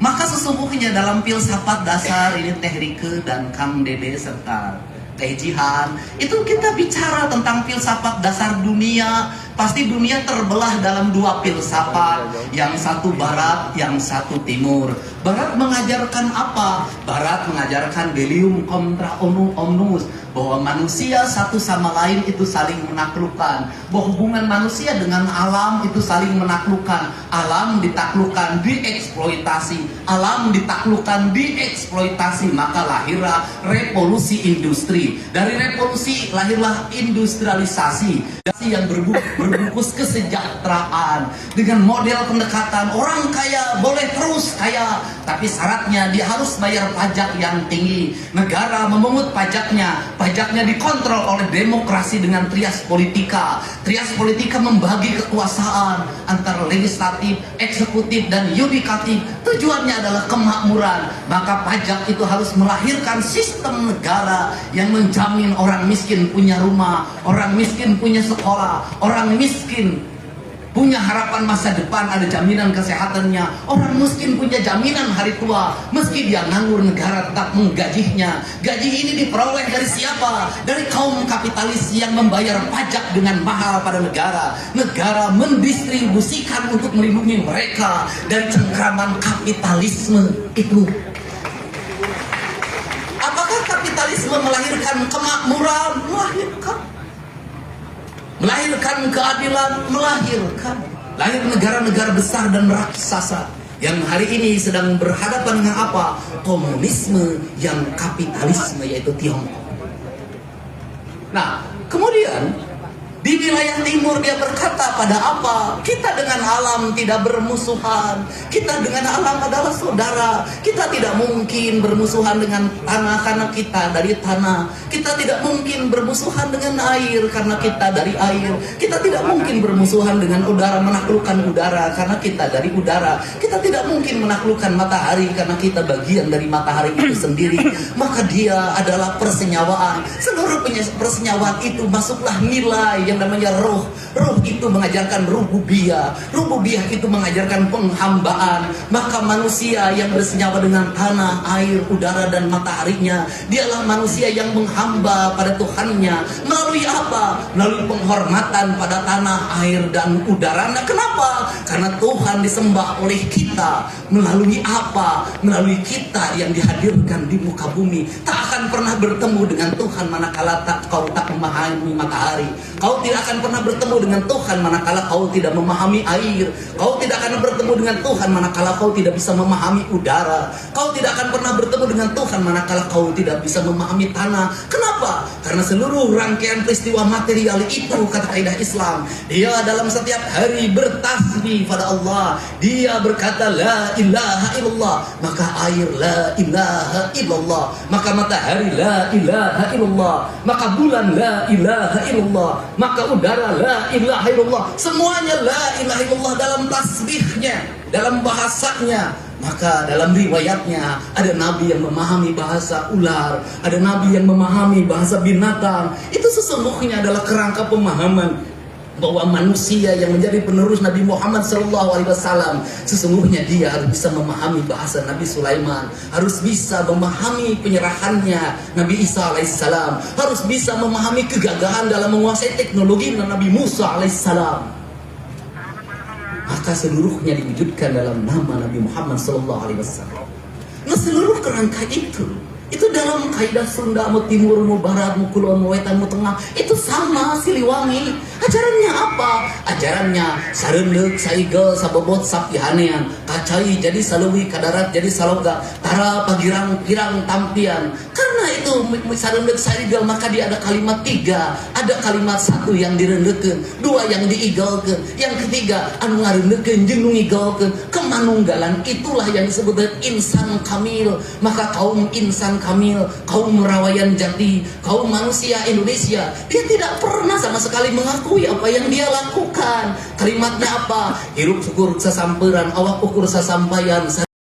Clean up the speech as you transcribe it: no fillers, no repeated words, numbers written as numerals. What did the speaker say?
Maka sesungguhnya dalam filsafat dasar ini Teh Rike dan Kang Dede serta Teh Jihan, itu kita bicara tentang filsafat dasar dunia. Pasti dunia terbelah dalam dua filsafat, yang satu barat, yang satu timur. Barat mengajarkan apa? Barat mengajarkan Bellium contra omnibus, bahwa manusia satu sama lain itu saling menaklukkan, bahwa hubungan manusia dengan alam itu saling menaklukkan. Alam ditaklukkan, dieksploitasi. Alam ditaklukkan, dieksploitasi. Maka lahirlah revolusi industri. Dari revolusi lahirlah industrialisasi yang berbungkus kesejahteraan dengan model pendekatan orang kaya boleh terus kaya, tapi syaratnya dia harus bayar pajak yang tinggi. Negara memungut pajaknya dikontrol oleh demokrasi dengan trias politika. Trias politika membagi kekuasaan antara legislatif, eksekutif, dan yudikatif. Tujuannya adalah kemakmuran. Maka pajak itu harus melahirkan sistem negara yang menjamin orang miskin punya rumah, orang miskin punya sekolah, orang miskin punya harapan masa depan, ada jaminan kesehatannya. Orang miskin punya jaminan hari tua. Meski dia nganggur, negara tetap menggajinya. Gaji ini diperoleh dari siapa? Dari kaum kapitalis yang membayar pajak dengan mahal pada negara. Negara mendistribusikan untuk melindungi mereka dari cengkraman kapitalisme itu. Apakah kapitalisme melahirkan kemakmuran? Melahirkan keadilan, melahirkan lahir negara-negara besar dan raksasa yang hari ini sedang berhadapan dengan apa? Komunisme yang kapitalisme, yaitu Tiongkok. Nah, kemudian di wilayah timur dia berkata pada apa? Kita dengan alam tidak bermusuhan. Kita dengan alam adalah saudara. Kita tidak mungkin bermusuhan dengan tanah karena kita dari tanah. Kita tidak mungkin bermusuhan dengan air karena kita dari air. Kita tidak mungkin bermusuhan dengan udara, menaklukkan udara karena kita dari udara. Kita tidak mungkin menaklukkan matahari karena kita bagian dari matahari itu sendiri. Maka dia adalah persenyawaan. Seluruh persenyawaan itu masuklah nilai yang namanya roh. Roh itu mengajarkan rububiyah. Rububiyah itu mengajarkan penghambaan. Maka manusia yang bersenyawa dengan tanah, air, udara, dan mataharinya, dialah manusia yang menghamba pada Tuhannya. Melalui apa? Melalui penghormatan pada tanah, air, dan udara. Nah, kenapa? Karena Tuhan disembah oleh kita. Melalui apa? Melalui kita yang dihadirkan di muka bumi. Tak akan pernah bertemu dengan Tuhan manakala kau tak memahami matahari. Kau tidak akan pernah bertemu dengan Tuhan manakala kau tidak memahami air. Kau tidak akan bertemu dengan Tuhan manakala kau tidak bisa memahami udara. Kau tidak akan pernah bertemu dengan Tuhan manakala kau tidak bisa memahami tanah. Kenapa? Karena seluruh rangkaian peristiwa material itu, kata kaidah Islam, dia dalam setiap hari bertasbih pada Allah. Dia berkata la ilaha illallah, maka air la ilaha illallah, maka matahari la ilaha illallah, maka bulan la ilaha illallah, maka udara la ilaha illallah. Semuanya la ilaha illallah dalam tasbihnya, dalam bahasanya. Maka dalam riwayatnya ada nabi yang memahami bahasa ular, ada nabi yang memahami bahasa binatang. Itu sesungguhnya adalah kerangka pemahaman bahwa manusia yang menjadi penerus Nabi Muhammad SAW, sesungguhnya dia harus bisa memahami bahasa Nabi Sulaiman, harus bisa memahami penyerahannya Nabi Isa alaihissalam, harus bisa memahami kegagahan dalam menguasai teknologi Nabi Musa alaihissalam. Maka seluruhnya diwujudkan dalam nama Nabi Muhammad SAW. Nah, seluruh kerangka itu dalam kaidah Sunda, mau timur, mau barat, mau kulon, mau wetan, mau tengah, itu sama Siliwangi. Ajarannya apa? Ajarannya sareundeuh, saigel, sabobot, sapihanean, kacai jadi saluwi, kadarat jadi saloga, tara pagirang pirang tampian. Karena itu sareundeuh, saigel, maka dia ada kalimat tiga. Ada kalimat satu yang direundeukeun, dua yang diigelkeun, yang ketiga anu ngareundeukeun jeung nu ngigelkeun. Kemanunggalan itulah yang disebut insan kamil. Maka kaum insan kamil, kaum merawayan jati, kaum manusia Indonesia, dia tidak pernah sama sekali mengakui apa yang dia lakukan. Kalimatnya apa? Hirup syukur sasamperan, awak ukur sasampaian.